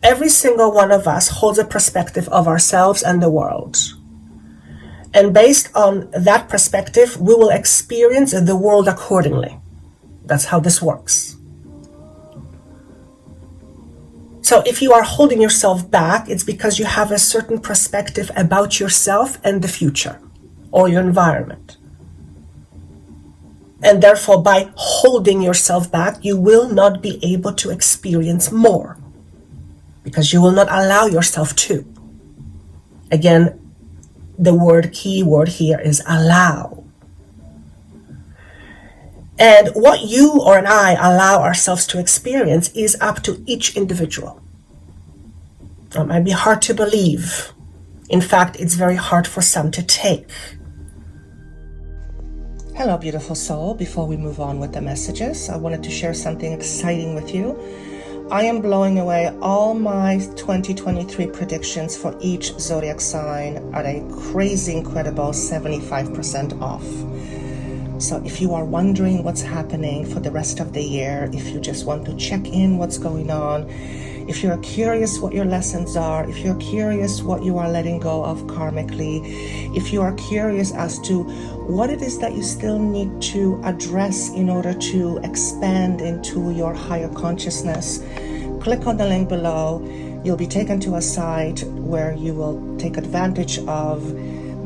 Every single one of us holds a perspective of ourselves and the world. And based on that perspective, we will experience the world accordingly. That's how this works. So if you are holding yourself back, it's because you have a certain perspective about yourself and the future or your environment. And therefore, by holding yourself back, you will not be able to experience more because you will not allow yourself to. Again, the key word here is allow. And what you or I allow ourselves to experience is up to each individual. It might be hard to believe. In fact, it's very hard for some to take. Hello, beautiful soul. Before we move on with the messages, I wanted to share something exciting with you. I am blowing away all my 2023 predictions for each zodiac sign at a crazy, incredible 75% off. So if you are wondering what's happening for the rest of the year, if you just want to check in what's going on, if you're curious what your lessons are, if you're curious what you are letting go of karmically, if you are curious as to what it is that you still need to address in order to expand into your higher consciousness, click on the link below. You'll be taken to a site where you will take advantage of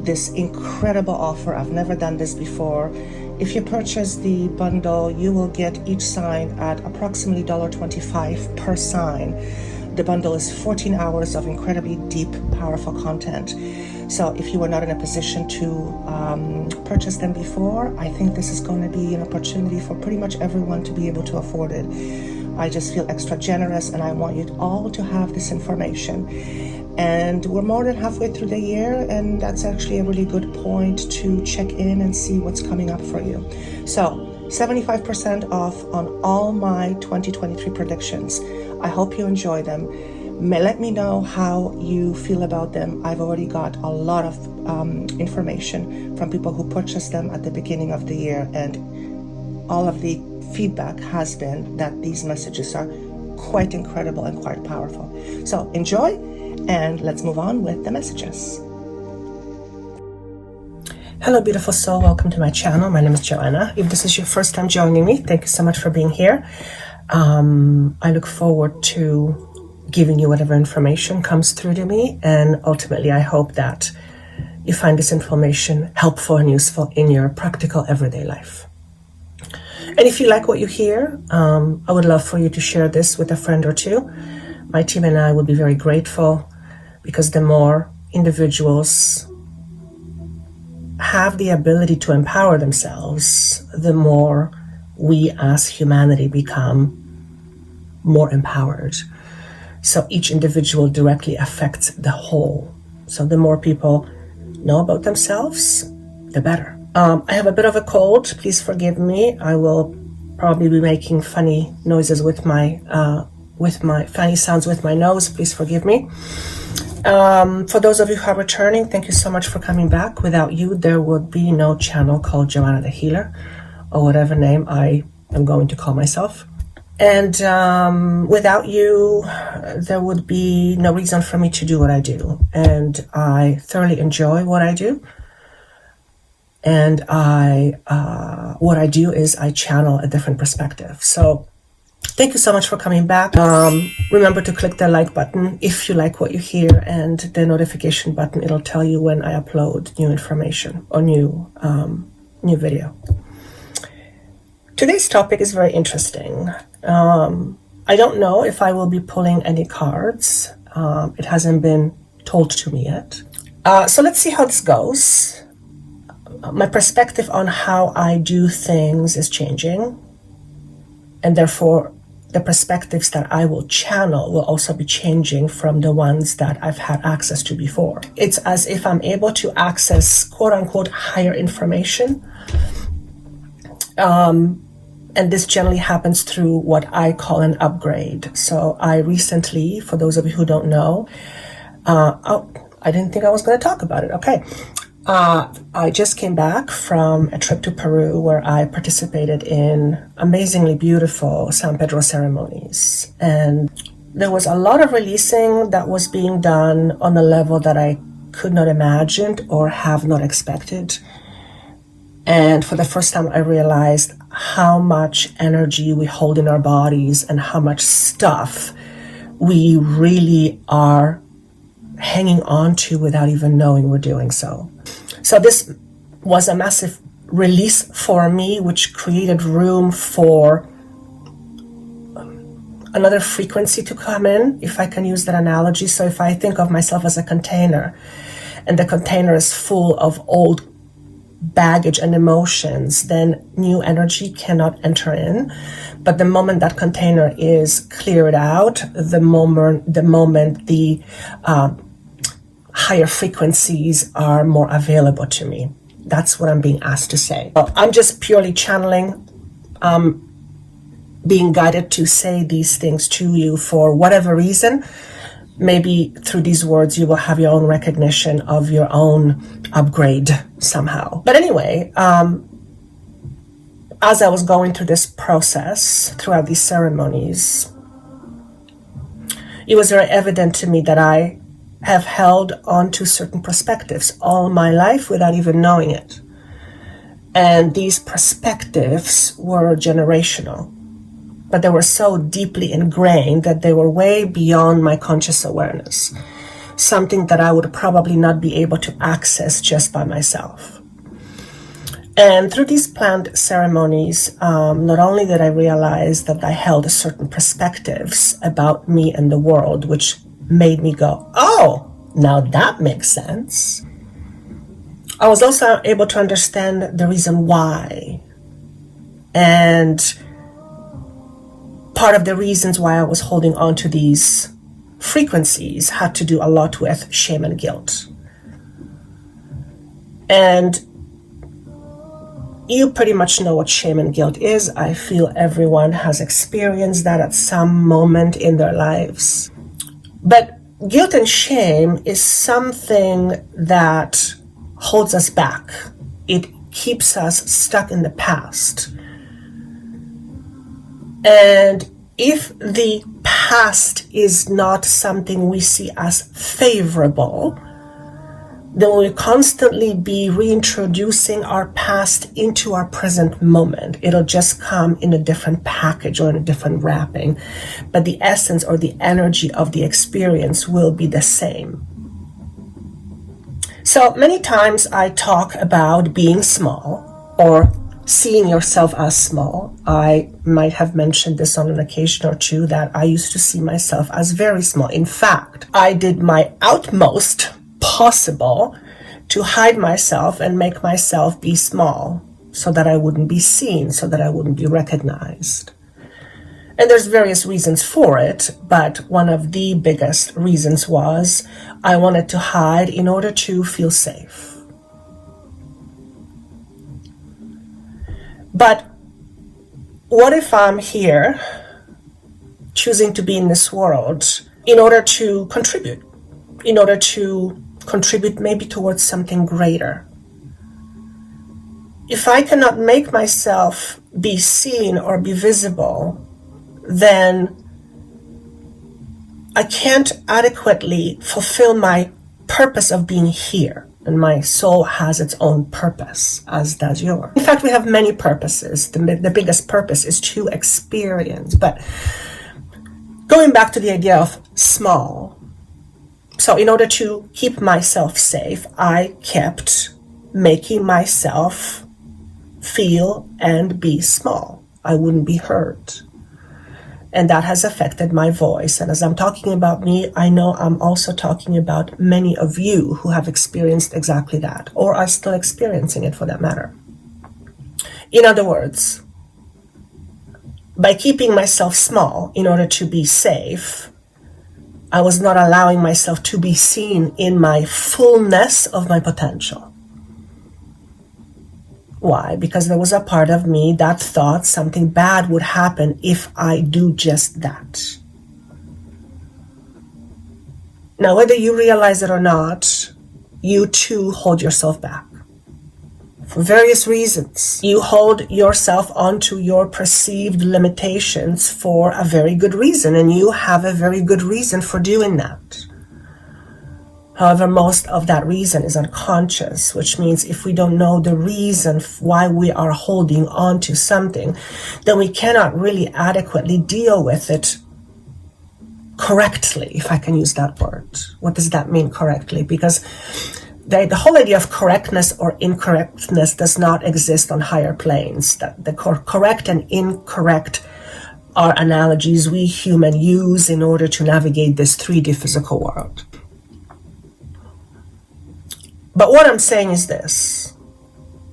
this incredible offer. I've never done this before. If you purchase the bundle, you will get each sign at approximately $1.25 per sign. The bundle is 14 hours of incredibly deep, powerful content. So if you were not in a position to purchase them before, I think this is going to be an opportunity for pretty much everyone to be able to afford it. I just feel extra generous and I want you all to have this information. And we're more than halfway through the year, and that's actually a really good point to check in and see what's coming up for you. So 75% off on all my 2023 predictions. I hope you enjoy them. Let me know how you feel about them. I've already got a lot of information from people who purchased them at the beginning of the year, and all of the feedback has been that these messages are quite incredible and quite powerful. So enjoy. And let's move on with the messages. Hello, beautiful soul. Welcome to my channel. My name is Joanna. If this is your first time joining me, thank you so much for being here. I look forward to giving you whatever information comes through to me. And ultimately, I hope that you find this information helpful and useful in your practical everyday life. And if you like what you hear, I would love for you to share this with a friend or two. My team and I will be very grateful, because the more individuals have the ability to empower themselves, the more we as humanity become more empowered. So each individual directly affects the whole. So the more people know about themselves, the better. I have a bit of a cold. Please forgive me. I will probably be making funny noises with my funny sounds with my nose. Please forgive me. For those of you who are returning, thank you so much for coming back. Without you, there would be no channel called Joanna the Healer, or whatever name I am going to call myself. And without you, there would be no reason for me to do what I do. And I thoroughly enjoy what I do. And what I do is I channel a different perspective. So thank you so much for coming back. Remember to click the like button if you like what you hear, and the notification button. It'll tell you when I upload new information or new video. Today's topic is very interesting. I don't know if I will be pulling any cards. It hasn't been told to me yet. So let's see how this goes. My perspective on how I do things is changing, and therefore the perspectives that I will channel will also be changing from the ones that I've had access to before. It's as if I'm able to access quote unquote higher information. And this generally happens through what I call an upgrade. So I recently, for those of you who don't know, I didn't think I was going to talk about it. Okay. I just came back from a trip to Peru where I participated in amazingly beautiful San Pedro ceremonies. And there was a lot of releasing that was being done on a level that I could not imagine or have not expected. And for the first time, I realized how much energy we hold in our bodies and how much stuff we really are hanging on to without even knowing we're doing so. So this was a massive release for me, which created room for another frequency to come in, if I can use that analogy. So if I think of myself as a container, and the container is full of old baggage and emotions, then new energy cannot enter in. But the moment that container is cleared out, the moment the higher frequencies are more available to me. That's what I'm being asked to say. I'm just purely channeling, being guided to say these things to you for whatever reason. Maybe through these words, you will have your own recognition of your own upgrade somehow. But anyway, as I was going through this process, throughout these ceremonies, it was very evident to me that I have held on to certain perspectives all my life without even knowing it. And these perspectives were generational, but they were so deeply ingrained that they were way beyond my conscious awareness, something that I would probably not be able to access just by myself. And through these planned ceremonies, not only did I realize that I held certain perspectives about me and the world, which made me go, oh, now that makes sense. I was also able to understand the reason why. And part of the reasons why I was holding on to these frequencies had to do a lot with shame and guilt. And you pretty much know what shame and guilt is. I feel everyone has experienced that at some moment in their lives. But guilt and shame is something that holds us back. It keeps us stuck in the past. And if the past is not something we see as favorable, then we'll constantly be reintroducing our past into our present moment. It'll just come in a different package or in a different wrapping, but the essence or the energy of the experience will be the same. So many times I talk about being small or seeing yourself as small. I might have mentioned this on an occasion or two that I used to see myself as very small. In fact, I did my utmost possible to hide myself and make myself be small so that I wouldn't be seen, so that I wouldn't be recognized. And there's various reasons for it, but one of the biggest reasons was I wanted to hide in order to feel safe. But what if I'm here choosing to be in this world in order to contribute maybe towards something greater? If I cannot make myself be seen or be visible, then I can't adequately fulfill my purpose of being here. And my soul has its own purpose, as does yours. In fact, we have many purposes. The biggest purpose is to experience. But going back to the idea of small, so in order to keep myself safe, I kept making myself feel and be small. I wouldn't be heard. And that has affected my voice. And as I'm talking about me, I know I'm also talking about many of you who have experienced exactly that, or are still experiencing it for that matter. In other words, by keeping myself small in order to be safe, I was not allowing myself to be seen in my fullness of my potential. Why? Because there was a part of me that thought something bad would happen if I do just that. Now, whether you realize it or not, you too hold yourself back for various reasons. You hold yourself onto your perceived limitations for a very good reason, and you have a very good reason for doing that. However, most of that reason is unconscious, which means if we don't know the reason why we are holding on to something, then we cannot really adequately deal with it correctly, if I can use that word. What does that mean, correctly? Because the whole idea of correctness or incorrectness does not exist on higher planes. That the correct and incorrect are analogies we humans use in order to navigate this 3D physical world. But what I'm saying is this: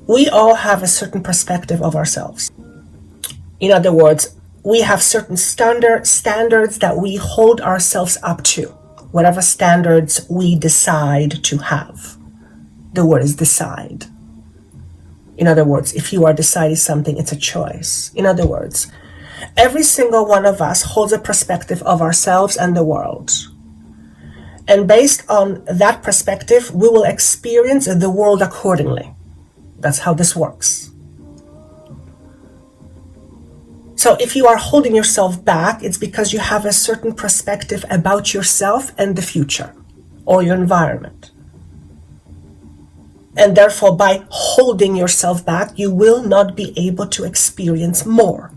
we all have a certain perspective of ourselves. In other words, we have certain standards that we hold ourselves up to, whatever standards we decide to have. The word is decide. In other words, if you are deciding something, it's a choice. In other words, every single one of us holds a perspective of ourselves and the world. And based on that perspective, we will experience the world accordingly. That's how this works. So if you are holding yourself back, it's because you have a certain perspective about yourself and the future or your environment. And therefore, by holding yourself back, you will not be able to experience more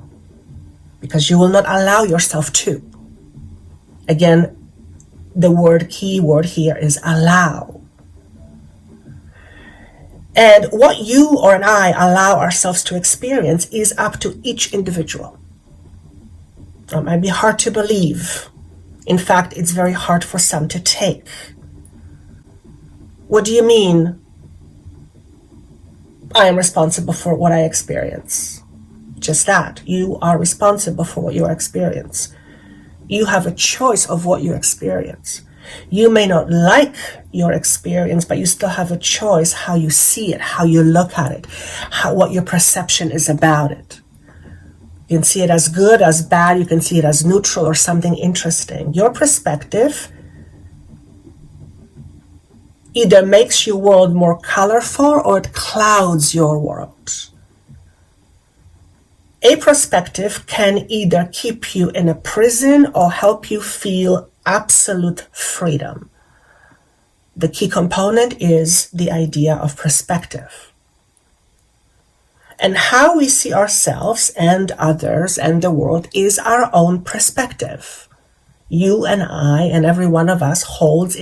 because you will not allow yourself to. Again, the key word here is allow. And what you or I allow ourselves to experience is up to each individual. It might be hard to believe. In fact, it's very hard for some to take. What do you mean? I am responsible for what I experience. Just that. You are responsible for what you experience. You have a choice of what you experience. You may not like your experience, but you still have a choice how you see it, how you look at it, what your perception is about it. You can see it as good, as bad, you can see it as neutral or something interesting. Your perspective either makes your world more colorful or it clouds your world. A perspective can either keep you in a prison or help you feel absolute freedom. The key component is the idea of perspective. And how we see ourselves and others and the world is our own perspective. You and I and every one of us holds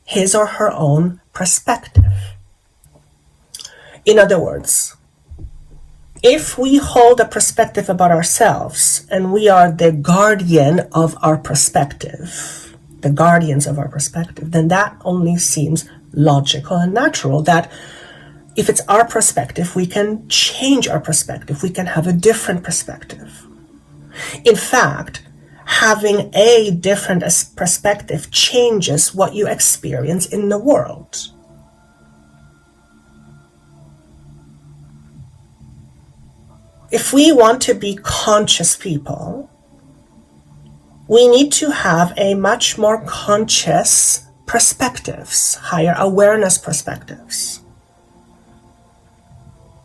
his or her own perspective. In other words, if we hold a perspective about ourselves and we are the guardian of our perspective, the guardians of our perspective, then that only seems logical and natural that if it's our perspective, we can change our perspective. We can have a different perspective. In fact, having a different perspective changes what you experience in the world. If we want to be conscious people, we need to have a much more conscious perspectives, higher awareness perspectives.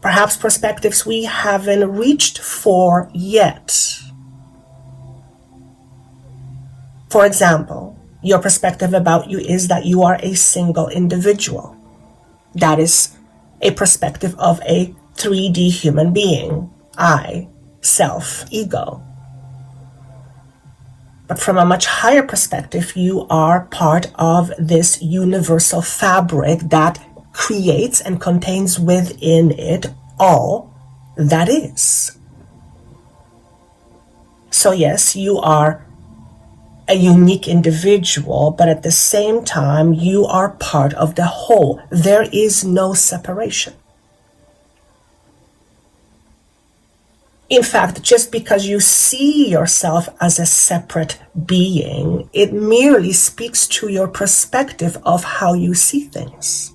Perhaps perspectives we haven't reached for yet. For example, your perspective about you is that you are a single individual. That is a perspective of a 3D human being. I, self, ego. But from a much higher perspective, you are part of this universal fabric that creates and contains within it all that is. So yes, you are a unique individual, but at the same time, you are part of the whole. There is no separation. In fact, just because you see yourself as a separate being, it merely speaks to your perspective of how you see things.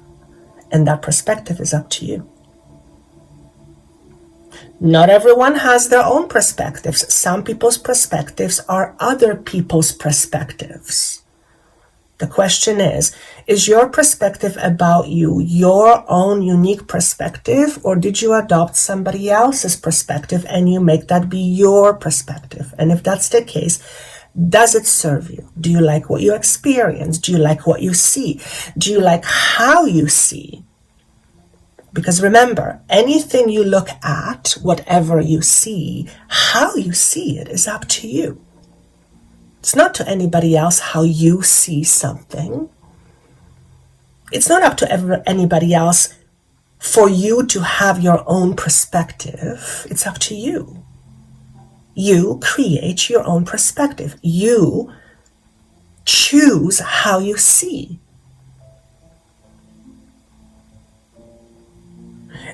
And that perspective is up to you. Not everyone has their own perspectives. Some people's perspectives are other people's perspectives. The question is your perspective about you your own unique perspective, or did you adopt somebody else's perspective and you make that be your perspective? And if that's the case, does it serve you? Do you like what you experience? Do you like what you see? Do you like how you see? Because remember, anything you look at, whatever you see, how you see it is up to you. It's not to anybody else how you see something. It's not up to anybody else for you to have your own perspective. It's up to you. You create your own perspective. You choose how you see.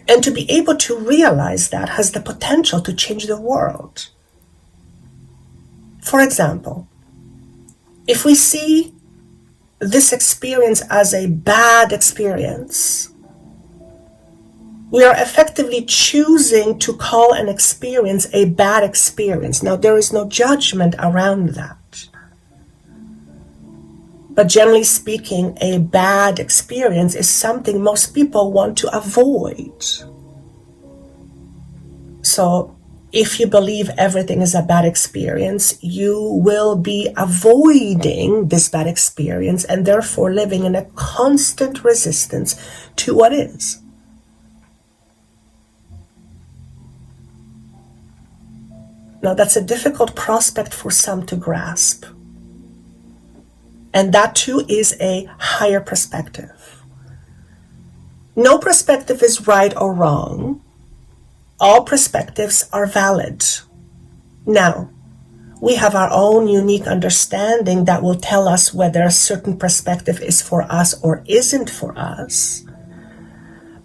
And to be able to realize that has the potential to change the world. For example, if we see this experience as a bad experience, we are effectively choosing to call an experience a bad experience. Now, there is no judgment around that. But generally speaking, a bad experience is something most people want to avoid. So, if you believe everything is a bad experience, you will be avoiding this bad experience and therefore living in a constant resistance to what is. Now, that's a difficult prospect for some to grasp. And that too is a higher perspective. No perspective is right or wrong. All perspectives are valid. Now, we have our own unique understanding that will tell us whether a certain perspective is for us or isn't for us.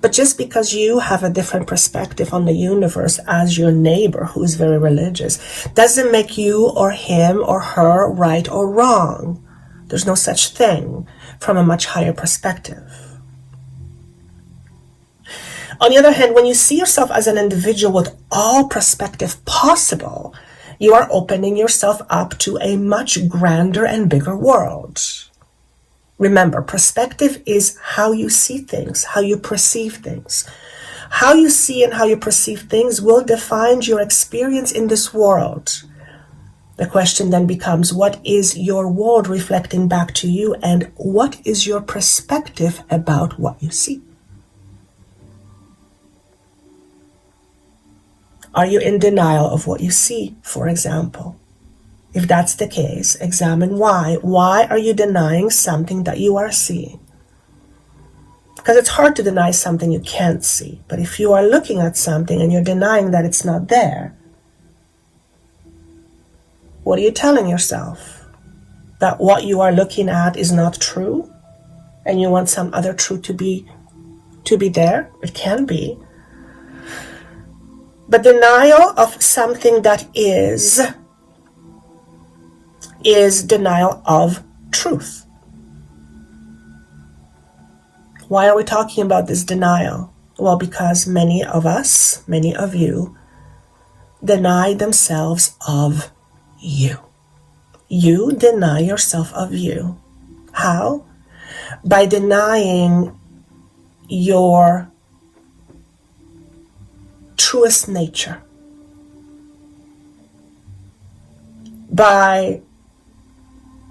But just because you have a different perspective on the universe as your neighbor who is very religious doesn't make you or him or her right or wrong. There's no such thing from a much higher perspective. On the other hand, when you see yourself as an individual with all perspective possible, you are opening yourself up to a much grander and bigger world. Remember, perspective is how you see things, how you perceive things. How you see and how you perceive things will define your experience in this world. The question then becomes, what is your world reflecting back to you, and what is your perspective about what you see? Are you in denial of what you see, for example? If that's the case, examine why. Why are you denying something that you are seeing? Because it's hard to deny something you can't see. But if you are looking at something and you're denying that it's not there, what are you telling yourself? That what you are looking at is not true? And you want some other truth to be there? It can be. But denial of something that is denial of truth. Why are we talking about this denial? Well, because many of us, many of you, deny themselves of you. You deny yourself of you. How? By denying your truest nature. By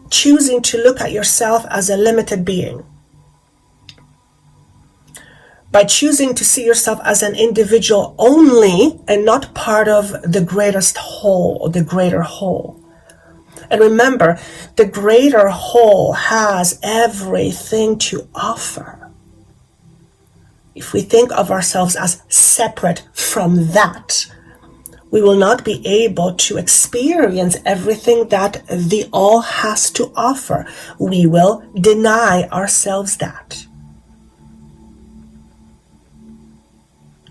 choosing to look at yourself as a limited being. By choosing to see yourself as an individual only and not part of the greatest whole or the greater whole. And remember, the greater whole has everything to offer. If we think of ourselves as separate from that, we will not be able to experience everything that the all has to offer. We will deny ourselves that.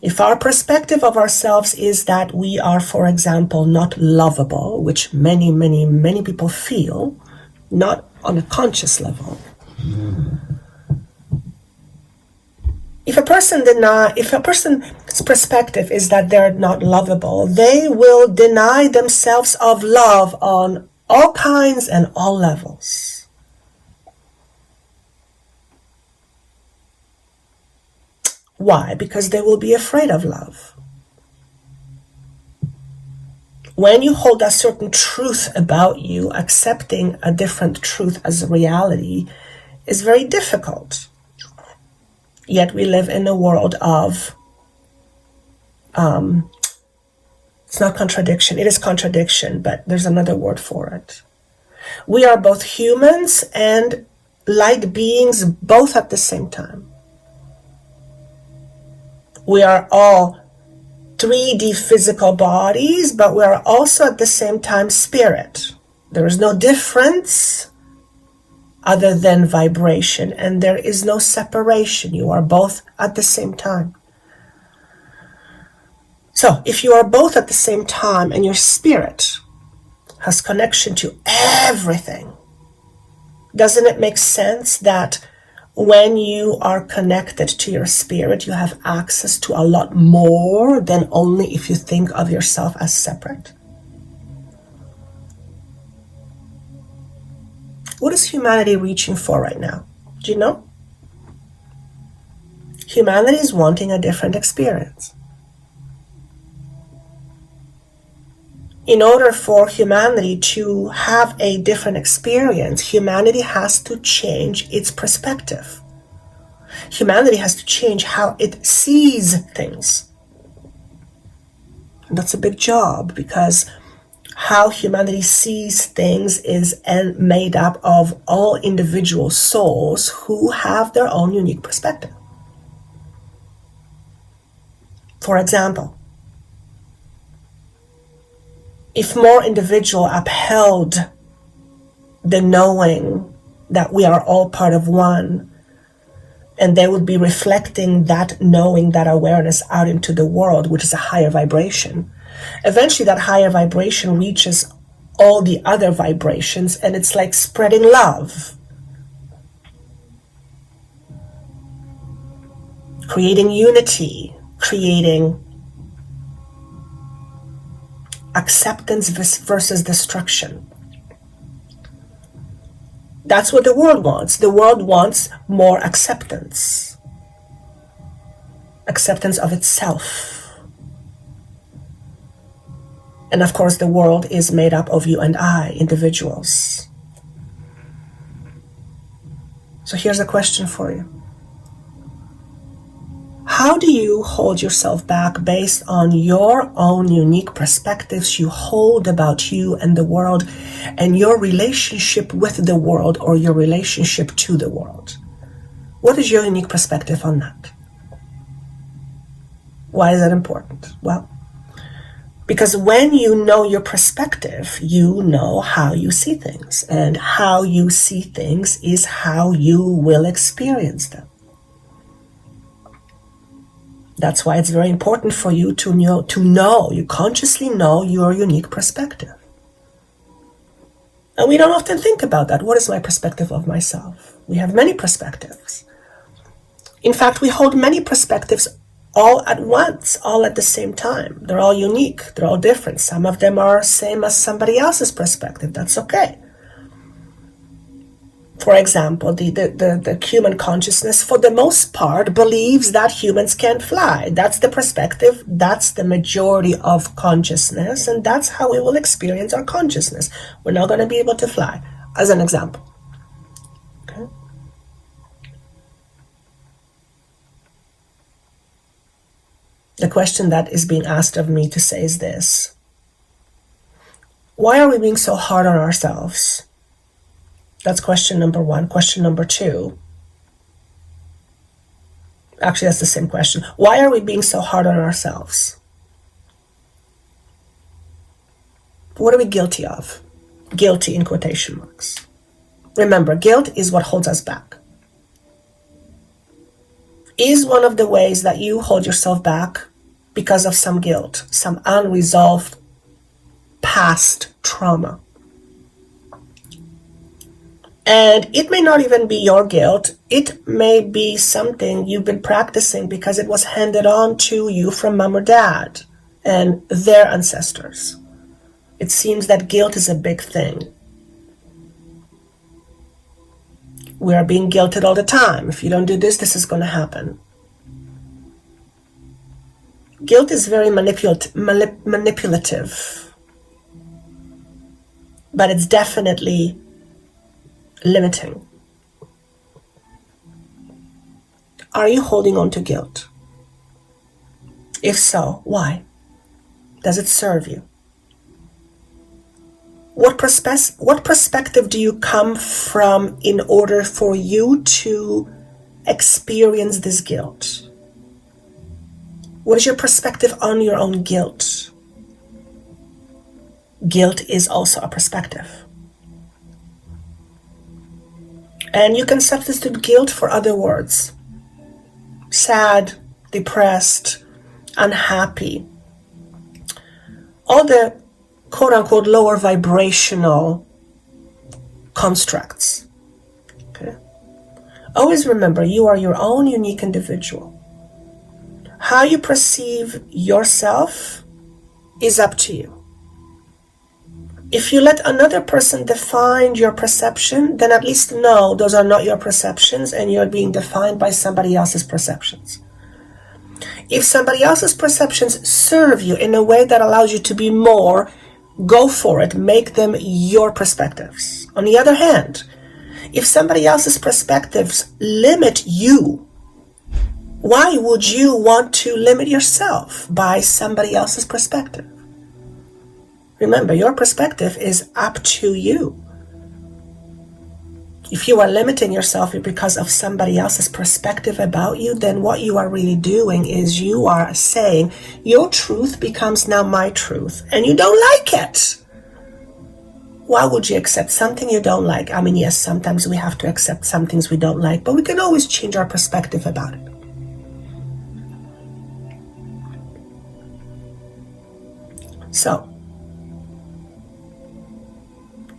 If our perspective of ourselves is that we are, for example, not lovable, which many people feel, not on a conscious level. If a person's perspective is that they're not lovable, they will deny themselves of love on all kinds and all levels. Why? Because they will be afraid of love. When you hold a certain truth about you, accepting a different truth as a reality is very difficult. Yet we live in a world of, it's not contradiction, it is contradiction, but there's another word for it. We are both humans and light beings both at the same time. We are all 3D physical bodies, but we are also at the same time spirit. There is no difference other than vibration, and there is no separation. You are both at the same time. So if you are both at the same time and your spirit has connection to everything, doesn't it make sense that when you are connected to your spirit, you have access to a lot more than only if you think of yourself as separate? What is humanity reaching for right now? Do you know? Humanity is wanting a different experience. In order for humanity to have a different experience, humanity has to change its perspective. Humanity has to change how it sees things. And that's a big job, because how humanity sees things is made up of all individual souls who have their own unique perspective. For example, if more individuals upheld the knowing that we are all part of one, and they would be reflecting that knowing, that awareness out into the world, which is a higher vibration, eventually that higher vibration reaches all the other vibrations, and it's like spreading love, creating unity, creating acceptance versus destruction. That's what the world wants. The world wants more acceptance. Acceptance of itself. And of course, the world is made up of you and I, individuals. So here's a question for you. How do you hold yourself back based on your own unique perspectives you hold about you and the world and your relationship with the world or your relationship to the world? What is your unique perspective on that? Why is that important? Well, because when you know your perspective, you know how you see things, and how you see things is how you will experience them. That's why it's very important for you to know, you consciously know your unique perspective. And we don't often think about that. What is my perspective of myself? We have many perspectives. In fact, we hold many perspectives all at once, all at the same time. They're all unique. They're all different. Some of them are same as somebody else's perspective. That's okay. For example, the human consciousness, for the most part, believes that humans can't fly. That's the perspective. That's the majority of consciousness. And that's how we will experience our consciousness. We're not going to be able to fly, as an example. Okay? The question that is being asked of me to say is this. Why are we being so hard on ourselves? That's question number one. Question number two. Actually, that's the same question. Why are we being so hard on ourselves? What are we guilty of? Guilty in quotation marks. Remember, guilt is what holds us back. Is one of the ways that you hold yourself back because of some guilt, some unresolved past trauma. And it may not even be your guilt. It may be something you've been practicing because it was handed on to you from mom or dad and their ancestors. It seems that guilt is a big thing. We are being guilted all the time. If you don't do this, this is going to happen. Guilt is very manipulative, but it's definitely limiting. Are you holding on to guilt? If so, why? Does it serve you? What perspective do you come from in order for you to experience this guilt? What is your perspective on your own guilt? Guilt is also a perspective. And you can substitute guilt for other words. Sad, depressed, unhappy. All the quote-unquote lower vibrational constructs. Okay? Always remember, you are your own unique individual. How you perceive yourself is up to you. If you let another person define your perception, then at least know those are not your perceptions and you're being defined by somebody else's perceptions. If somebody else's perceptions serve you in a way that allows you to be more, go for it. Make them your perspectives. On the other hand, if somebody else's perspectives limit you, why would you want to limit yourself by somebody else's perspective? Remember, your perspective is up to you. If you are limiting yourself because of somebody else's perspective about you, then what you are really doing is you are saying your truth becomes now my truth, and you don't like it. Why would you accept something you don't like? I mean, yes, sometimes we have to accept some things we don't like, but we can always change our perspective about it. So,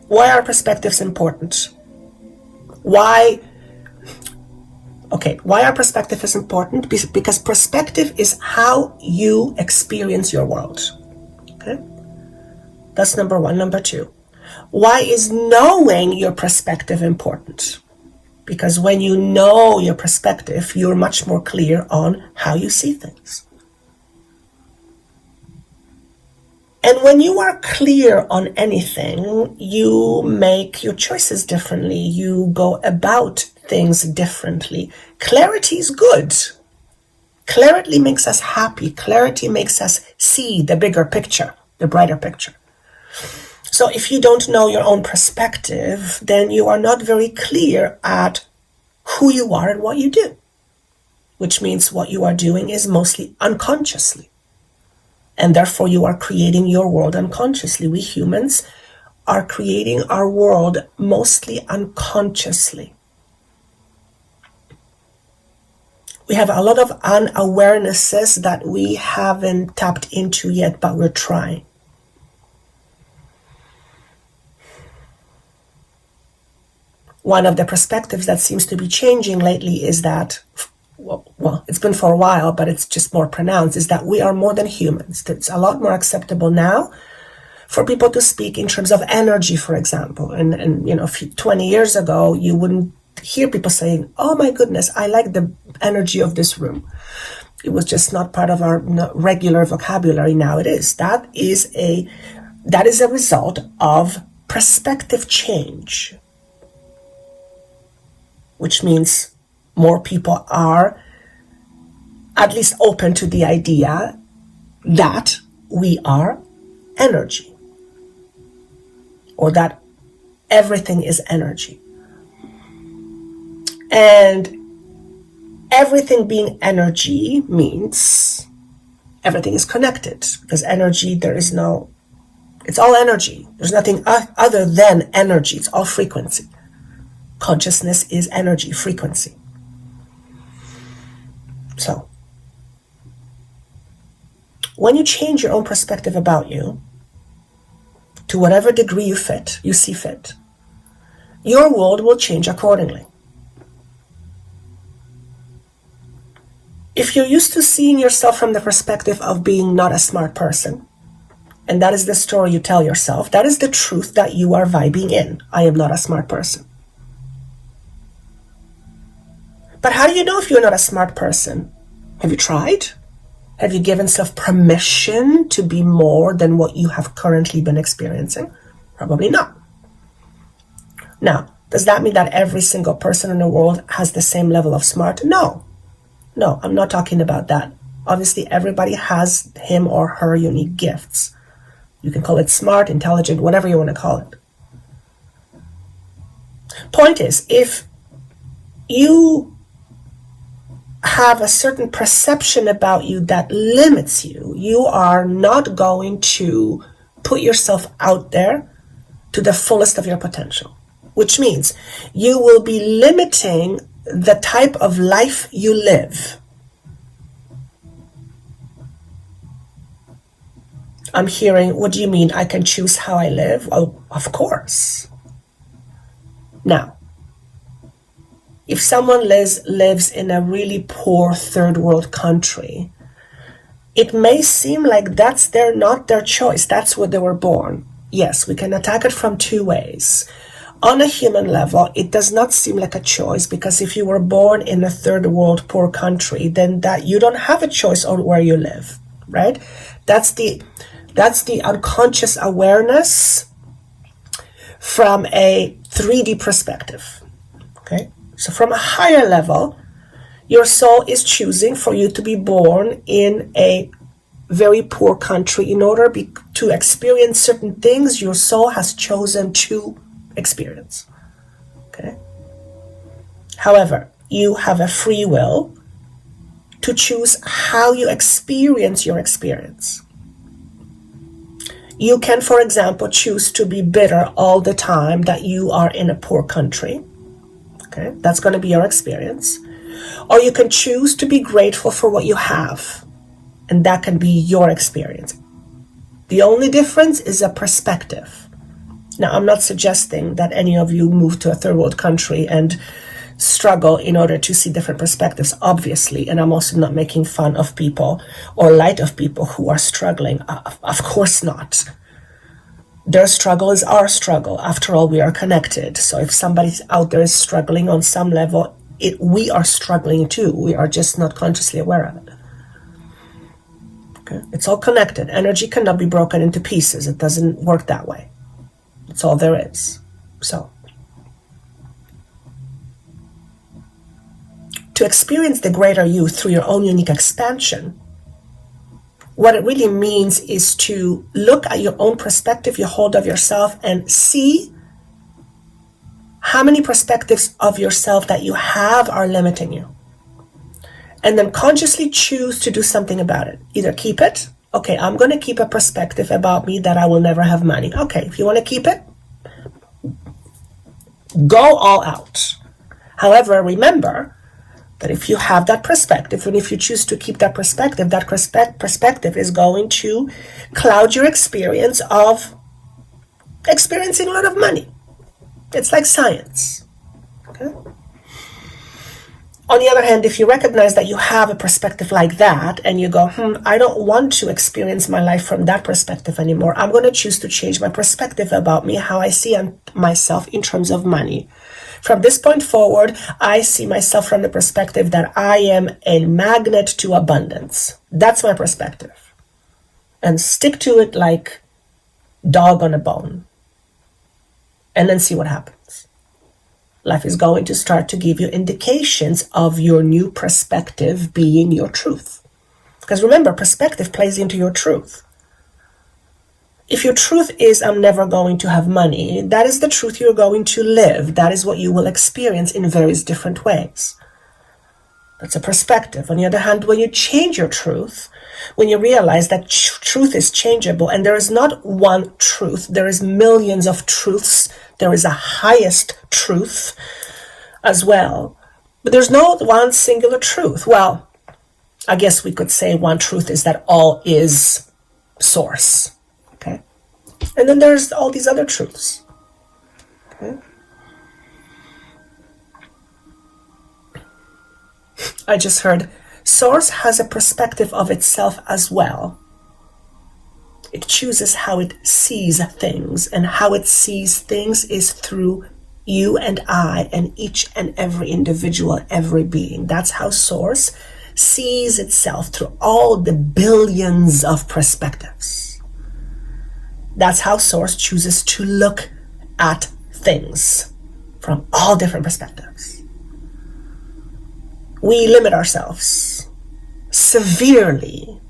why are perspectives important? Why are perspectives important? Because perspective is how you experience your world. Okay? That's number one. Number two, why is knowing your perspective important? Because when you know your perspective, you're much more clear on how you see things. And when you are clear on anything, you make your choices differently. You go about things differently. Clarity is good. Clarity makes us happy. Clarity makes us see the bigger picture, the brighter picture. So if you don't know your own perspective, then you are not very clear at who you are and what you do, which means what you are doing is mostly unconsciously. And therefore you are creating your world unconsciously. We humans are creating our world mostly unconsciously. We have a lot of unawarenesses that we haven't tapped into yet, but we're trying. One of the perspectives that seems to be changing lately is that, well, it's been for a while, but it's just more pronounced, is that we are more than humans. It's a lot more acceptable now for people to speak in terms of energy, for example. And 20 years ago, you wouldn't hear people saying, oh my goodness, I like the energy of this room. It was just not part of our regular vocabulary. Now it is. That is a result of perspective change, which means more people are at least open to the idea that we are energy, or that everything is energy. And everything being energy means everything is connected, because energy, it's all energy. There's nothing other than energy. It's all frequency. Consciousness is energy, frequency. So, when you change your own perspective about you, to whatever degree you see fit, your world will change accordingly. If you're used to seeing yourself from the perspective of being not a smart person, and that is the story you tell yourself, that is the truth that you are vibing in. I am not a smart person. But how do you know if you're not a smart person? Have you tried? Have you given self permission to be more than what you have currently been experiencing? Probably not. Now, does that mean that every single person in the world has the same level of smart? No. No, I'm not talking about that. Obviously, everybody has him or her unique gifts. You can call it smart, intelligent, whatever you want to call it. Point is, if you have a certain perception about you that limits you, you are not going to put yourself out there to the fullest of your potential, which means you will be limiting the type of life you live. I'm hearing, what do you mean I can choose how I live? Oh, of course. Now, if someone lives in a really poor third world country, it may seem like that's not their choice. That's where they were born. Yes, we can attack it from two ways. On a human level, it does not seem like a choice, because if you were born in a third world poor country, then that you don't have a choice on where you live, right? That's the unconscious awareness from a 3D perspective, okay? So from a higher level, your soul is choosing for you to be born in a very poor country in order to experience certain things your soul has chosen to experience, okay? However, you have a free will to choose how you experience your experience. You can, for example, choose to be bitter all the time that you are in a poor country. Okay, that's going to be your experience. Or you can choose to be grateful for what you have, and that can be your experience. The only difference is a perspective. Now, I'm not suggesting that any of you move to a third world country and struggle in order to see different perspectives, obviously, and I'm also not making fun of people or light of people who are struggling. Of course not. Their struggle is our struggle. After all, we are connected. So if somebody out there is struggling on some level, we are struggling too. We are just not consciously aware of it. Okay? It's all connected. Energy cannot be broken into pieces. It doesn't work that way. That's all there is. So, to experience the greater you through your own unique expansion, what it really means is to look at your own perspective you hold of yourself and see how many perspectives of yourself that you have are limiting you. And then consciously choose to do something about it. Either keep it. Okay, I'm going to keep a perspective about me that I will never have money. Okay, if you want to keep it, go all out. However, remember that if you have that perspective, and if you choose to keep that perspective is going to cloud your experience of experiencing a lot of money. It's like science. Okay? On the other hand, if you recognize that you have a perspective like that, and you go, I don't want to experience my life from that perspective anymore. I'm going to choose to change my perspective about me, how I see myself in terms of money. From this point forward, I see myself from the perspective that I am a magnet to abundance. That's my perspective. And stick to it like dog on a bone. And then see what happens. Life is going to start to give you indications of your new perspective being your truth. Because remember, perspective plays into your truth. If your truth is, I'm never going to have money, that is the truth you're going to live. That is what you will experience in various different ways. That's a perspective. On the other hand, when you change your truth, when you realize that truth is changeable, and there is not one truth, there is millions of truths, there is a highest truth as well. But there's no one singular truth. Well, I guess we could say one truth is that all is source. Okay? And then there's all these other truths. Okay? I just heard, source has a perspective of itself as well. It chooses how it sees things, and how it sees things is through you and I and each and every individual, every being. That's how source sees itself through all the billions of perspectives. That's how Source chooses to look at things, from all different perspectives. We limit ourselves severely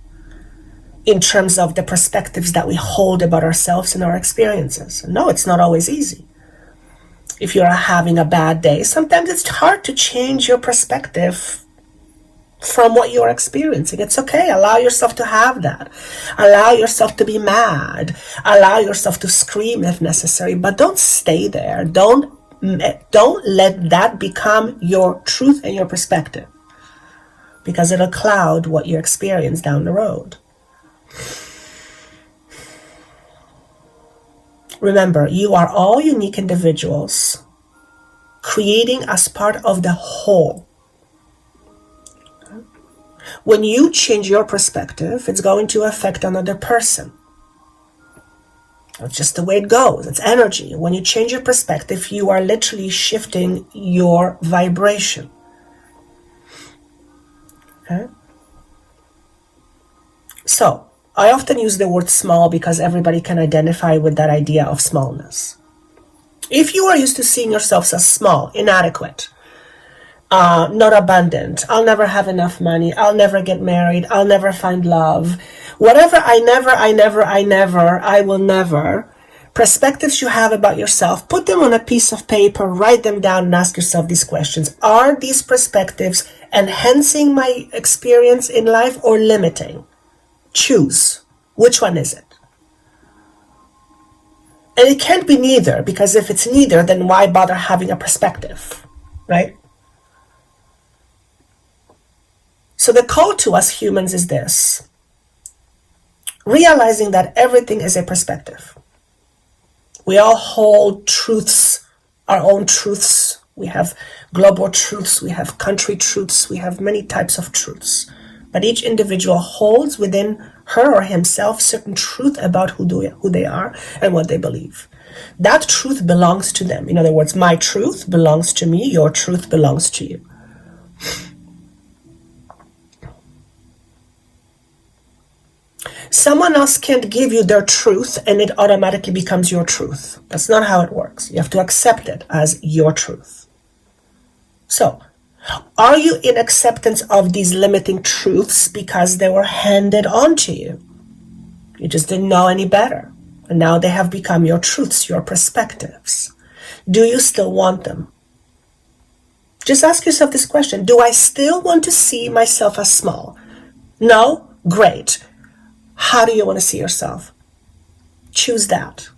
in terms of the perspectives that we hold about ourselves and our experiences. No, it's not always easy. If you're having a bad day, sometimes it's hard to change your perspective from what you're experiencing. It's okay. Allow yourself to have that. Allow yourself to be mad. Allow yourself to scream if necessary, but don't stay there. Don't let that become your truth and your perspective, because it'll cloud what you experience down the road. Remember, you are all unique individuals creating as part of the whole. When you change your perspective, it's going to affect another person. It's just the way it goes. It's energy. When you change your perspective, you are literally shifting your vibration. Okay? So, I often use the word small because everybody can identify with that idea of smallness. If you are used to seeing yourselves as small, inadequate, not abundant, I'll never have enough money, I'll never get married, I'll never find love, whatever I will never, perspectives you have about yourself, put them on a piece of paper, write them down, and ask yourself these questions. Are these perspectives enhancing my experience in life or limiting? Choose. Which one is it? And it can't be neither, because if it's neither, then why bother having a perspective, right? So the call to us humans is this: realizing that everything is a perspective. We all hold truths, our own truths. We have global truths, we have country truths, we have many types of truths. But each individual holds within her or himself certain truth about who they are and what they believe. That truth belongs to them. In other words, my truth belongs to me, your truth belongs to you. Someone else can't give you their truth and it automatically becomes your truth. That's not how it works. You have to accept it as your truth. So, are you in acceptance of these limiting truths because they were handed on to you? You just didn't know any better. And now they have become your truths, your perspectives. Do you still want them? Just ask yourself this question. Do I still want to see myself as small? No? Great. How do you want to see yourself? Choose that.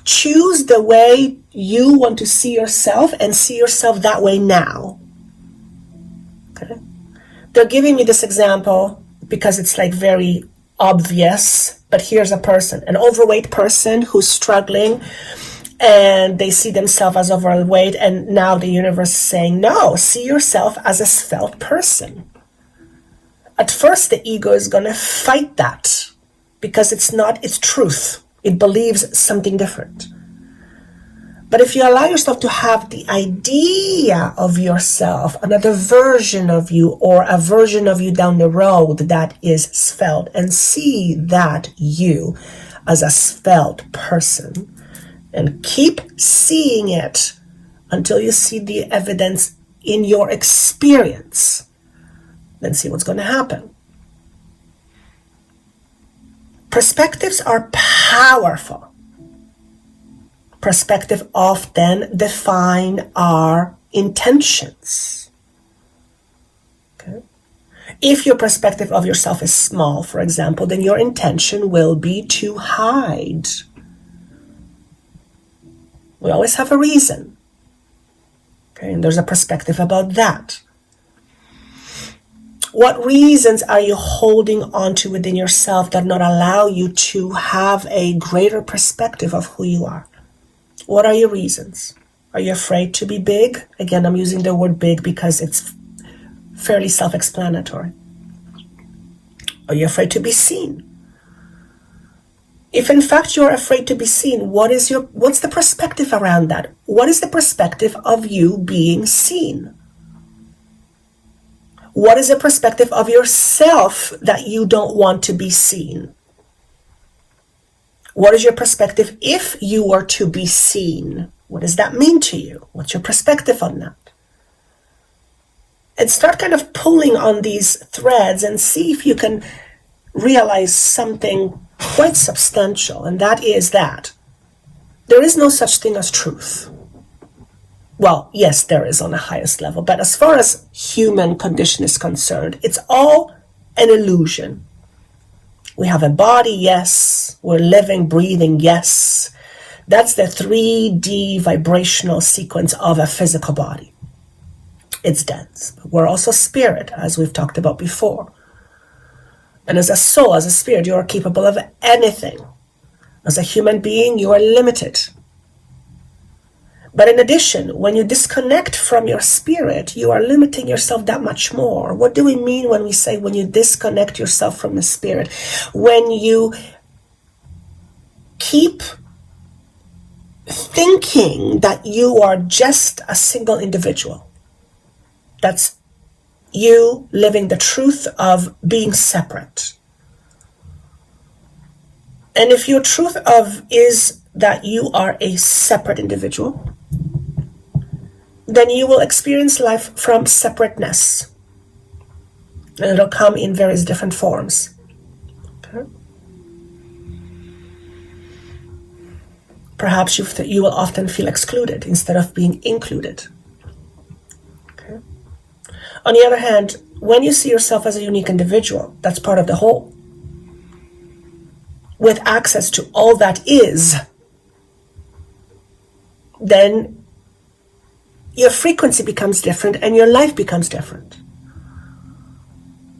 Choose the way you want to see yourself and see yourself that way now. Okay? They're giving me this example because it's like very obvious, but here's a person, an overweight person who's struggling and they see themselves as overweight, and now the universe is saying, no, see yourself as a svelte person. At first, the ego is going to fight that because it's not its truth. It believes something different. But if you allow yourself to have the idea of yourself, another version of you or a version of you down the road that is svelte, and see that you as a svelte person, and keep seeing it until you see the evidence in your experience, then see what's going to happen. Perspectives are powerful. Perspective often define our intentions. Okay? If your perspective of yourself is small, for example, then your intention will be to hide. We always have a reason. Okay? And there's a perspective about that. What reasons are you holding on to within yourself that not allow you to have a greater perspective of who you are? What are your reasons? Are you afraid to be big? Again, I'm using the word big because it's fairly self-explanatory. Are you afraid to be seen? If in fact you're afraid to be seen, what's the perspective around that? What is the perspective of you being seen? What is the perspective of yourself that you don't want to be seen? What is your perspective if you were to be seen? What does that mean to you? What's your perspective on that? And start kind of pulling on these threads and see if you can realize something quite substantial, and that is that there is no such thing as truth. Well, yes, there is on the highest level, but as far as human condition is concerned, it's all an illusion. We have a body, yes. We're living, breathing, yes. That's the 3D vibrational sequence of a physical body. It's dense. But we're also spirit, as we've talked about before. And as a soul, as a spirit, you are capable of anything. As a human being, you are limited. But in addition, when you disconnect from your spirit, you are limiting yourself that much more. What do we mean when we say when you disconnect yourself from the spirit? When you keep thinking that you are just a single individual. That's you living the truth of being separate. And if your truth of is that you are a separate individual, then you will experience life from separateness. And it'll come in various different forms. Okay? Perhaps you will often feel excluded instead of being included. Okay? On the other hand, when you see yourself as a unique individual, that's part of the whole, with access to all that is, then your frequency becomes different and your life becomes different.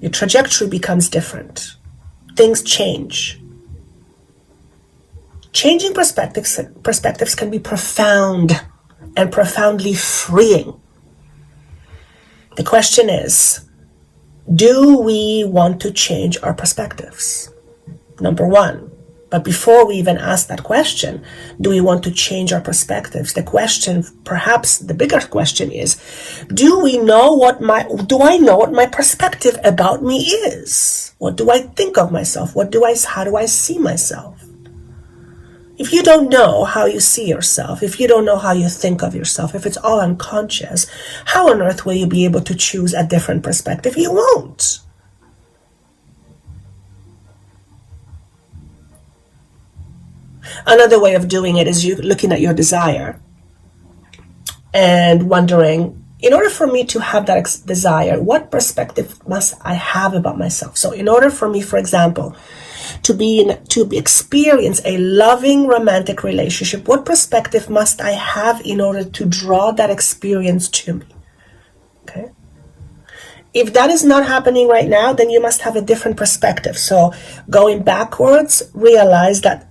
Your trajectory becomes different. Things change. Changing perspectives can be profound and profoundly freeing. The question is, do we want to change our perspectives? Number one. But before we even ask that question, do we want to change our perspectives? The question, perhaps the bigger question is, do I know what my perspective about me is? What do I think of myself? How do I see myself? If you don't know how you see yourself, if you don't know how you think of yourself, if it's all unconscious, how on earth will you be able to choose a different perspective? You won't. Another way of doing it is you looking at your desire and wondering, in order for me to have that desire, what perspective must I have about myself? So in order for me, for example, to experience a loving romantic relationship, what perspective must I have in order to draw that experience to me? Okay. If that is not happening right now, then you must have a different perspective. So going backwards, realize that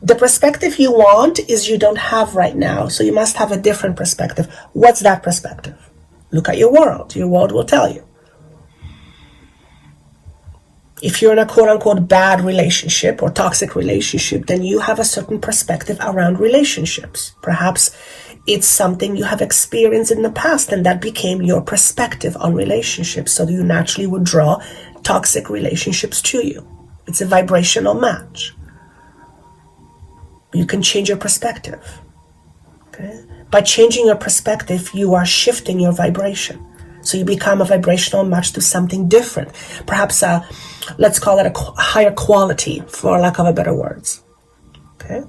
the perspective you want is you don't have right now. So you must have a different perspective. What's that perspective? Look at your world. Your world will tell you. If you're in a quote-unquote bad relationship or toxic relationship, then you have a certain perspective around relationships. Perhaps it's something you have experienced in the past and that became your perspective on relationships. So you naturally would draw toxic relationships to you. It's a vibrational match. You can change your perspective. Okay? By changing your perspective, you are shifting your vibration. So you become a vibrational match to something different. Perhaps let's call it a higher quality, for lack of a better words. Okay?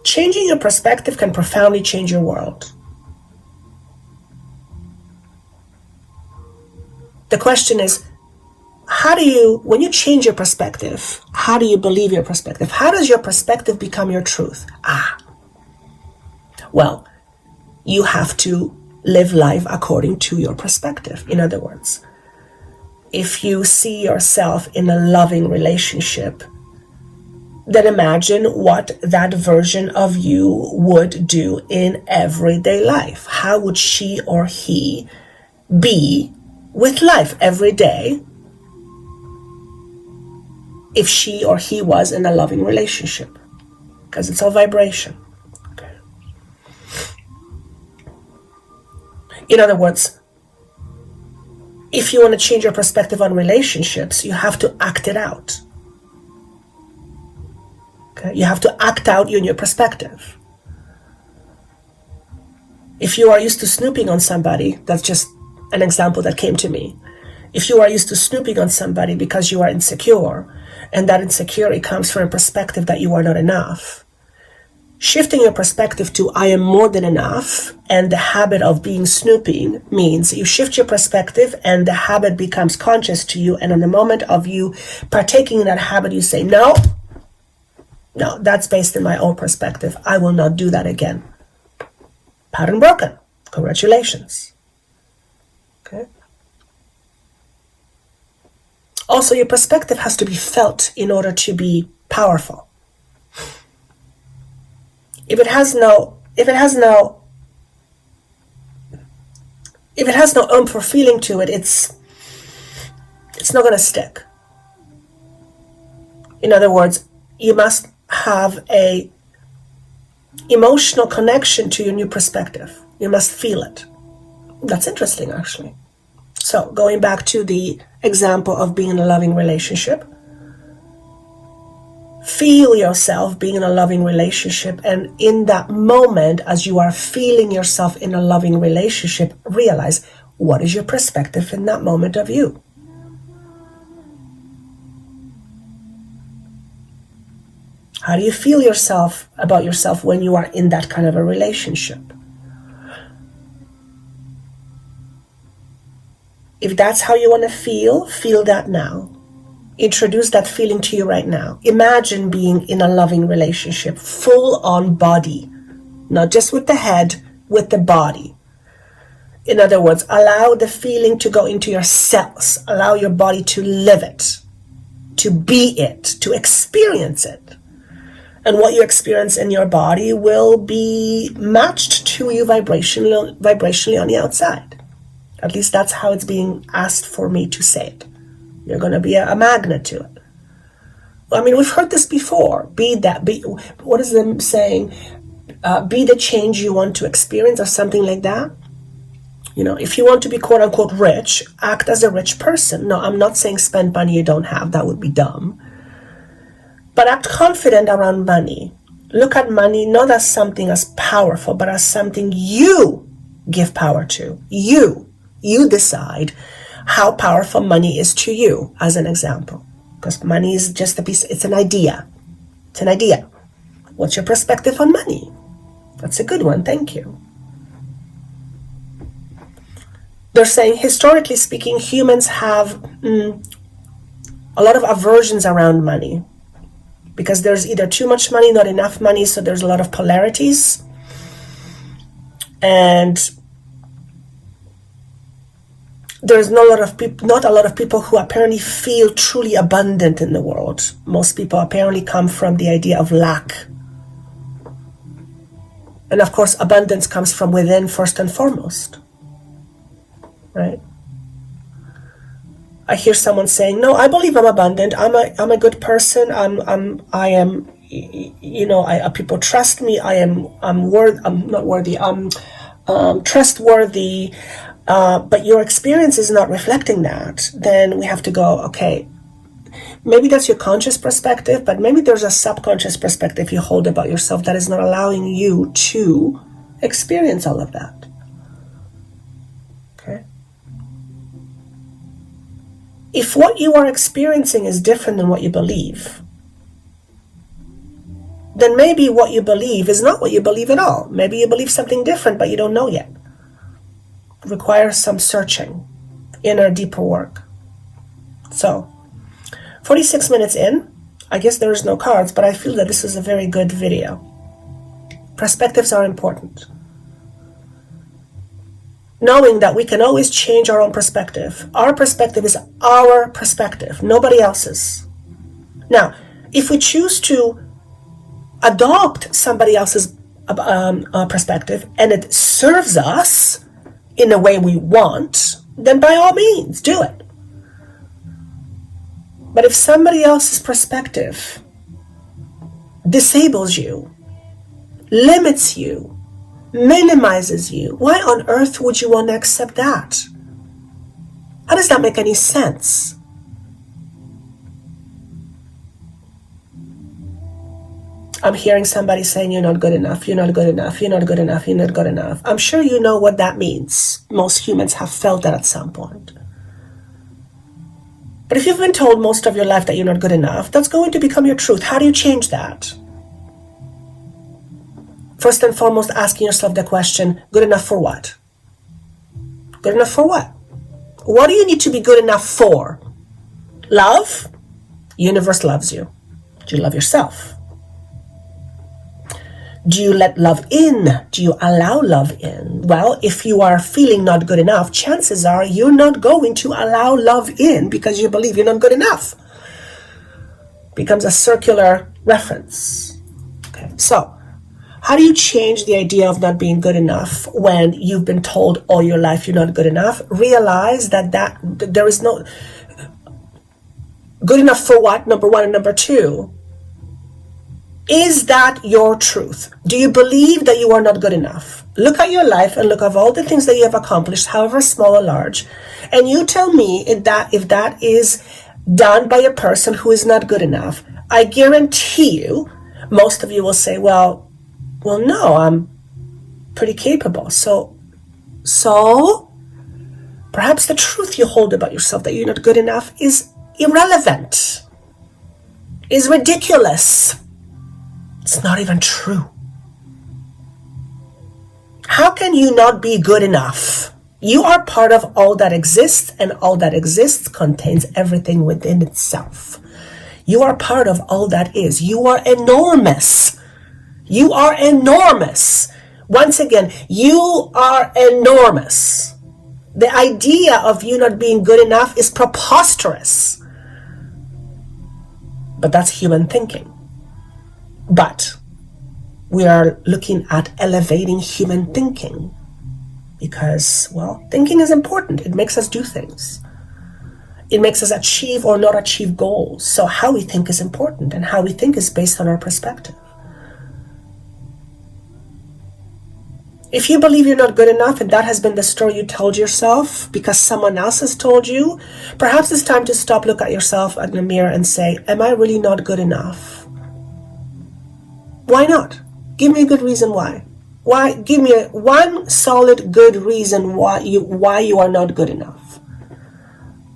Changing your perspective can profoundly change your world. The question is, when you change your perspective, how do you believe your perspective? How does your perspective become your truth? Well, you have to live life according to your perspective. In other words, if you see yourself in a loving relationship, then imagine what that version of you would do in everyday life. How would she or he be with life every day if she or he was in a loving relationship? Because it's all vibration. Okay. In other words, If you want to change your perspective on relationships, you have to act it out. Okay? You have to act out your new perspective. If you are used to snooping on somebody, that's just an example that came to me. If you are used to snooping on somebody because you are insecure, and that insecurity comes from a perspective that you are not enough, shifting your perspective to I am more than enough, and the habit of being snooping means you shift your perspective and the habit becomes conscious to you, and in the moment of you partaking in that habit, you say, no, that's based in my own perspective. I will not do that again. Pattern broken. Congratulations. Okay. Also, your perspective has to be felt in order to be powerful. If it has no oomph or feeling to it, it's not going to stick. In other words, you must have a emotional connection to your new perspective. You must feel it. That's interesting, actually. So, going back to the example of being in a loving relationship, feel yourself being in a loving relationship, and in that moment, as you are feeling yourself in a loving relationship, realize what is your perspective in that moment of you. How do you feel about yourself when you are in that kind of a relationship? If that's how you want to feel that now. Introduce that feeling to you right now. Imagine being in a loving relationship, full on body, not just with the head, with the body. In other words, allow the feeling to go into your cells. Allow your body to live it, to be it, to experience it. And what you experience in your body will be matched to you vibrationally on the outside. At least that's how it's being asked for me to say it. You're going to be a magnet to it. I mean, we've heard this before. What is them saying? Be the change you want to experience, or something like that. You know, if you want to be quote unquote rich, act as a rich person. No, I'm not saying spend money you don't have. That would be dumb. But act confident around money. Look at money not as something as powerful, but as something you give power to. You decide how powerful money is to you, as an example. Because money is just a piece, it's an idea. It's an idea. What's your perspective on money? That's a good one, thank you. They're saying, historically speaking, humans have a lot of aversions around money. Because there's either too much money, not enough money, so there's a lot of polarities. And there's not a lot of people who apparently feel truly abundant in the world. Most people apparently come from the idea of lack. And of course, abundance comes from within first and foremost. Right? I hear someone saying, "No, I believe I'm abundant. I'm a good person. I am. People trust me. I'm trustworthy." But your experience is not reflecting that. Then we have to go, okay, maybe that's your conscious perspective, but maybe there's a subconscious perspective you hold about yourself that is not allowing you to experience all of that. Okay? If what you are experiencing is different than what you believe, then maybe what you believe is not what you believe at all. Maybe you believe something different, but you don't know yet. It requires some searching, inner, deeper work. So, 46 minutes in, I guess there is no cards, but I feel that this is a very good video. Perspectives are important. Knowing that we can always change our own perspective. Our perspective is our perspective, nobody else's. Now, if we choose to adopt somebody else's perspective and it serves us in the way we want, then by all means, do it. But if somebody else's perspective disables you, limits you, minimizes you, why on earth would you want to accept that? How does that make any sense? I'm hearing somebody saying, you're not good enough, you're not good enough, you're not good enough, you're not good enough. I'm sure you know what that means. Most humans have felt that at some point. But if you've been told most of your life that you're not good enough, that's going to become your truth. How do you change that? First and foremost, asking yourself the question, good enough for what? Good enough for what? What do you need to be good enough for? Love? Universe loves you. Do you love yourself? Do you let love in? Do you allow love in? Well, if you are feeling not good enough, chances are you're not going to allow love in because you believe you're not good enough. Becomes a circular reference. Okay, so how do you change the idea of not being good enough when you've been told all your life you're not good enough? Realize that there is no good enough for what, number one, and number two. Is that your truth? Do you believe that you are not good enough? Look at your life and look at all the things that you have accomplished, however small or large, and you tell me if that is done by a person who is not good enough. I guarantee you, most of you will say, well, no, I'm pretty capable. So perhaps the truth you hold about yourself that you're not good enough is irrelevant, is ridiculous. It's not even true. How can you not be good enough? You are part of all that exists, and all that exists contains everything within itself. You are part of all that is. You are enormous. You are enormous. Once again, you are enormous. The idea of you not being good enough is preposterous. But that's human thinking. But we are looking at elevating human thinking because, well, thinking is important. It makes us do things. It makes us achieve or not achieve goals. So how we think is important, and how we think is based on our perspective. If you believe you're not good enough and that has been the story you told yourself because someone else has told you, perhaps it's time to stop, look at yourself in the mirror and say, am I really not good enough? Why not? Give me a good reason why. Why? Give me one solid good reason why you are not good enough.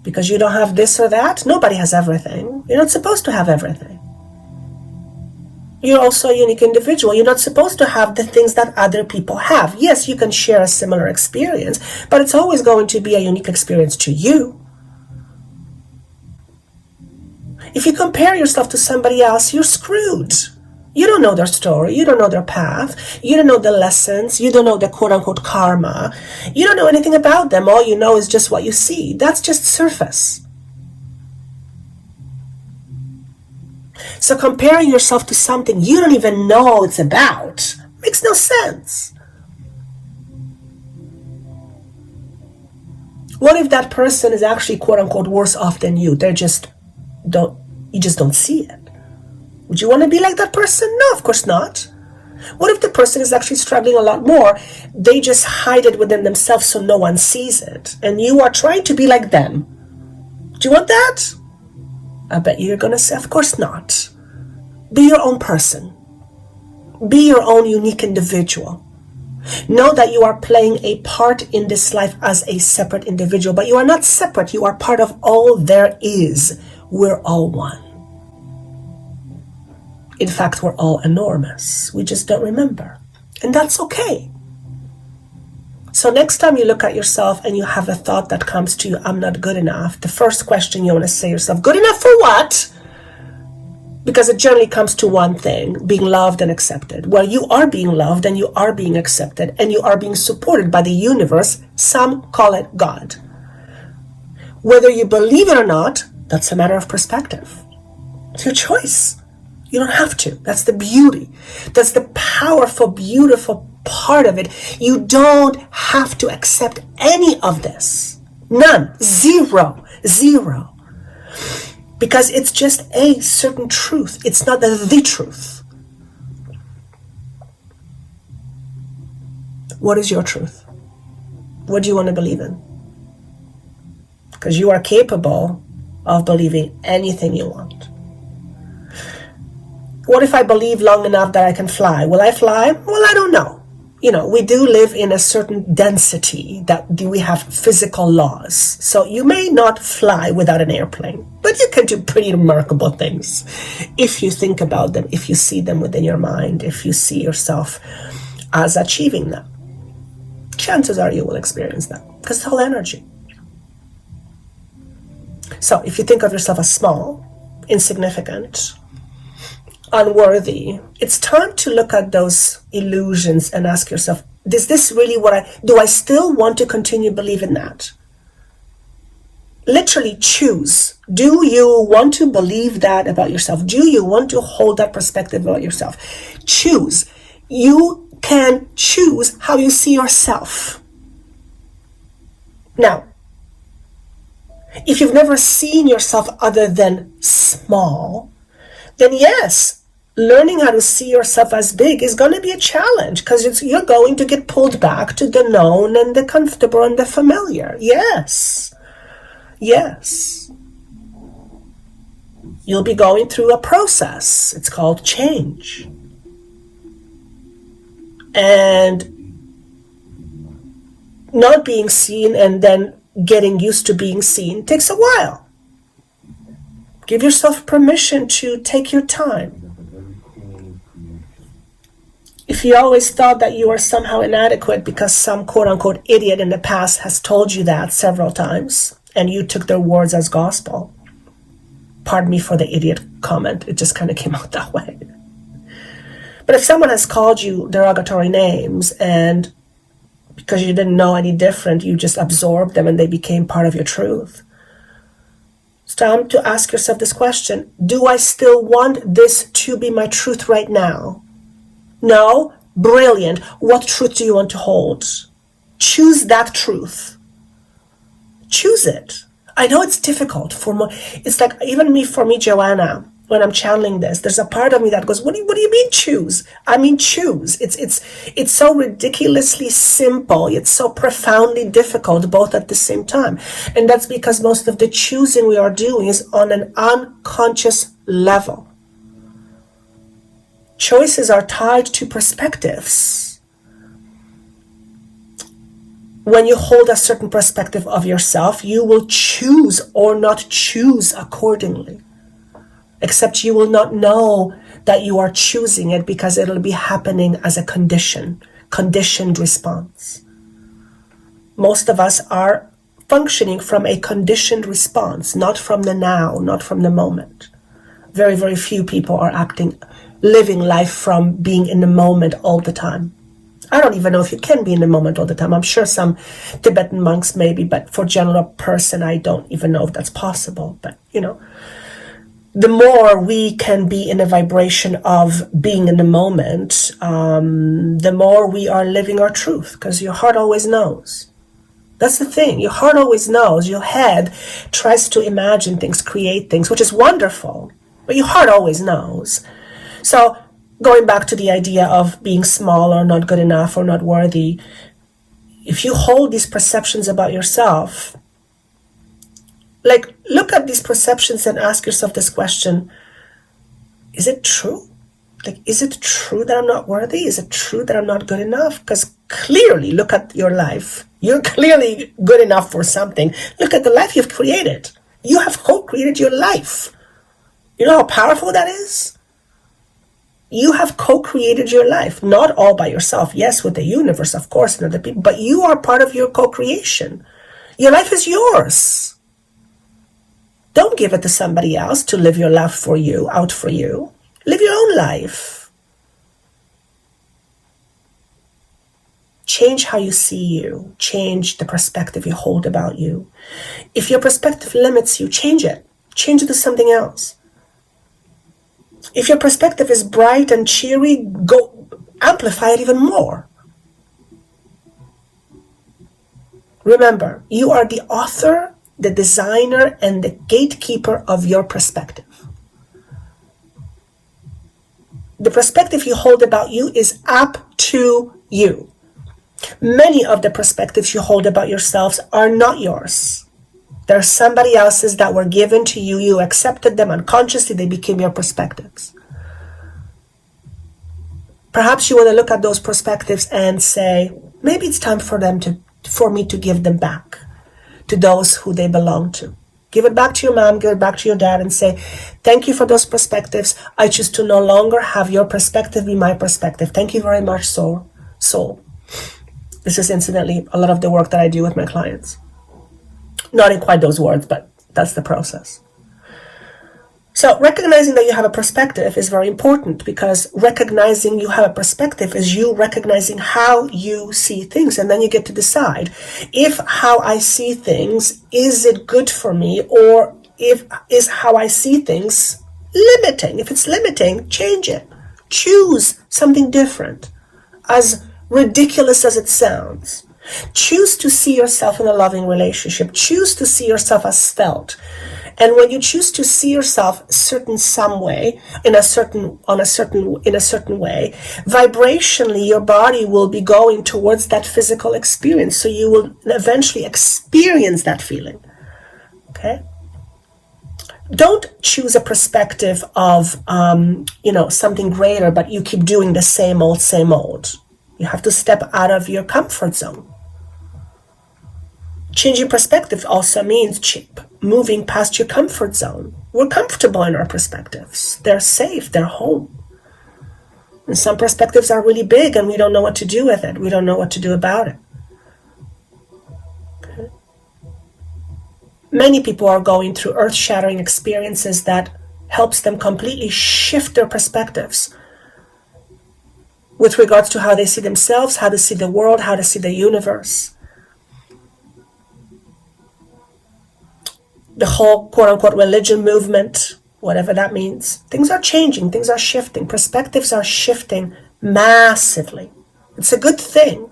Because you don't have this or that? Nobody has everything. You're not supposed to have everything. You're also a unique individual. You're not supposed to have the things that other people have. Yes, you can share a similar experience, but it's always going to be a unique experience to you. If you compare yourself to somebody else, you're screwed. You don't know their story. You don't know their path. You don't know the lessons. You don't know the quote-unquote karma. You don't know anything about them. All you know is just what you see. That's just surface. So comparing yourself to something you don't even know it's about makes no sense. What if that person is actually quote-unquote worse off than you? You just don't see it. Would you want to be like that person? No, of course not. What if the person is actually struggling a lot more? They just hide it within themselves so no one sees it. And you are trying to be like them. Do you want that? I bet you're going to say, of course not. Be your own person. Be your own unique individual. Know that you are playing a part in this life as a separate individual, but you are not separate. You are part of all there is. We're all one. In fact, we're all enormous. We just don't remember. And that's okay. So next time you look at yourself and you have a thought that comes to you, I'm not good enough, the first question you want to say to yourself, good enough for what? Because it generally comes to one thing, being loved and accepted. Well, you are being loved and you are being accepted and you are being supported by the universe. Some call it God. Whether you believe it or not, that's a matter of perspective. It's your choice. You don't have to. That's the beauty. That's the powerful, beautiful part of it. You don't have to accept any of this. None. Zero. Because it's just a certain truth. It's not the truth. What is your truth? What do you want to believe in? because you are capable of believing anything you want. What if I believe long enough that I can fly? Will I fly? Well, I don't know. We do live in a certain density that we have physical laws. So you may not fly without an airplane, but you can do pretty remarkable things if you think about them, if you see them within your mind, if you see yourself as achieving them. Chances are you will experience that because it's all energy. So if you think of yourself as small, insignificant, unworthy, it's time to look at those illusions and ask yourself, is this really do I still want to continue believing that? Literally choose. Do you want to believe that about yourself? Do you want to hold that perspective about yourself? Choose. You can choose how you see yourself. Now, if you've never seen yourself other than small, then yes, learning how to see yourself as big is going to be a challenge because you're going to get pulled back to the known and the comfortable and the familiar. Yes. You'll be going through a process. It's called change. And not being seen and then getting used to being seen takes a while. Give yourself permission to take your time. If you always thought that you are somehow inadequate because some quote-unquote idiot in the past has told you that several times, and you took their words as gospel, pardon me for the idiot comment, it just kind of came out that way. But if someone has called you derogatory names, and because you didn't know any different, you just absorbed them and they became part of your truth, it's time to ask yourself this question: do I still want this to be my truth right now? No? Brilliant. What truth do you want to hold? Choose that truth. Choose it. I know it's difficult it's like even for me, Joanna, when I'm channeling this, there's a part of me that goes, what do you mean choose? I mean choose. It's so ridiculously simple. It's so profoundly difficult both at the same time. And that's because most of the choosing we are doing is on an unconscious level. Choices are tied to perspectives. When you hold a certain perspective of yourself, you will choose or not choose accordingly. Except you will not know that you are choosing it because it'll be happening as a conditioned response. Most of us are functioning from a conditioned response, not from the now, not from the moment. Very, very few people are living life from being in the moment all the time. I don't even know if you can be in the moment all the time. I'm sure some Tibetan monks maybe, but for general person, I don't even know if that's possible. But, the more we can be in a vibration of being in the moment, the more we are living our truth, because your heart always knows. That's the thing. Your heart always knows. Your head tries to imagine things, create things, which is wonderful, but your heart always knows. So going back to the idea of being small or not good enough or not worthy, if you hold these perceptions about yourself, look at these perceptions and ask yourself this question: is it true? Is it true that I'm not worthy? Is it true that I'm not good enough? Because clearly, look at your life. You're clearly good enough for something. Look at the life you've created. You have co-created your life. You know how powerful that is? You have co-created your life, not all by yourself. Yes, with the universe, of course, and other people, but you are part of your co-creation. Your life is yours. Don't give it to somebody else to live your life for you, out for you. Live your own life. Change how you see you. Change the perspective you hold about you. If your perspective limits you, change it. Change it to something else. If your perspective is bright and cheery, go amplify it even more. Remember, you are the author, the designer, and the gatekeeper of your perspective. The perspective you hold about you is up to you. Many of the perspectives you hold about yourselves are not yours. They're somebody else's that were given to you. You accepted them unconsciously. They became your perspectives. Perhaps you want to look at those perspectives and say, maybe it's time for me to give them back to those who they belong to. Give it back to your mom, give it back to your dad, and say, thank you for those perspectives. I choose to no longer have your perspective be my perspective. Thank you very much, soul. This is incidentally a lot of the work that I do with my clients. Not in quite those words, but that's the process. So recognizing that you have a perspective is very important, because recognizing you have a perspective is you recognizing how you see things. And then you get to decide if how I see things, is it good for me, or is how I see things limiting? If it's limiting, change it. Choose something different, as ridiculous as it sounds. Choose to see yourself in a loving relationship. Choose to see yourself as felt. And when you choose to see yourself in a certain way, vibrationally, your body will be going towards that physical experience. So you will eventually experience that feeling. Okay? Don't choose a perspective of, something greater, but you keep doing the same old. You have to step out of your comfort zone. Changing perspective also means moving past your comfort zone. We're comfortable in our perspectives. They're safe, they're home. And some perspectives are really big and we don't know what to do with it. We don't know what to do about it. Okay. Many people are going through earth-shattering experiences that helps them completely shift their perspectives with regards to how they see themselves, how they see the world, how they see the universe. The whole quote-unquote religion movement, whatever that means. Things are changing, things are shifting, perspectives are shifting massively. It's a good thing.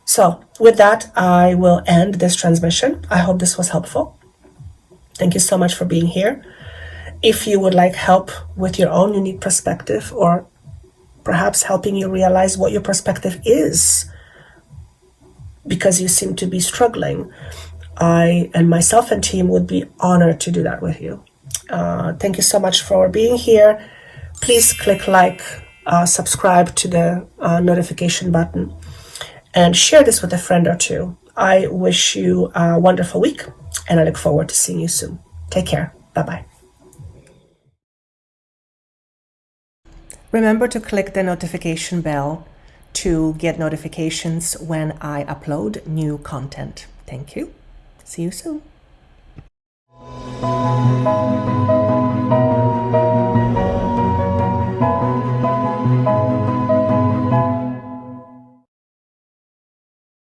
So with that, I will end this transmission. I hope this was helpful. Thank you so much for being here. If you would like help with your own unique perspective, or perhaps helping you realize what your perspective is, because you seem to be struggling, I and myself and team would be honored to do that with you. Thank you so much for being here. Please click like, subscribe to the notification button, and share this with a friend or two. I wish you a wonderful week, and I look forward to seeing you soon. Take care. Bye-bye. Remember to click the notification bell to get notifications when I upload new content. Thank you. See you soon.